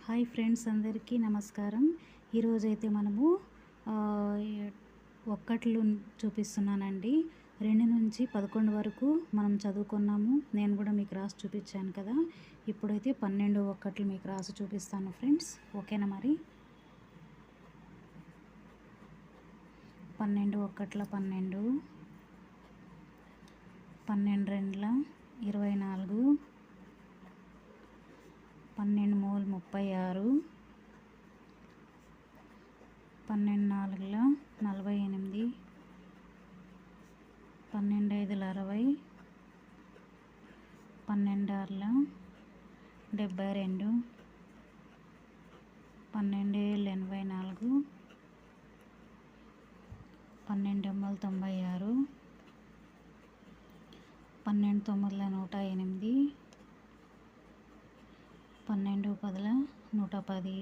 Hi friends, అందరికీ నమస్కారం. ఈరోజైతే మనము ఒక్కట్లు చూపిస్తున్నానండి. 2 నుంచి 11 వరకు మనం చదువుకున్నాము. నేను కూడా మీకు రాసి చూపించాను కదా. ఇప్పుడైతే 12 ఒక్కట్లు మీకు రాసి చూపిస్తాను ఫ్రెండ్స్. ఓకేనా? మరి 12 ఒక్కట్ల 12, 12 రెండ్ల 24, 12 మూలు 36, 12 నాలుగుల 48, 12 ఐదుల 60, 12 ఆరుల 72, 12 ఏళ్ళ 84, 12 ఎమ్మల 96, 12 తొమ్మిదిల 108, 12 పదుల 110,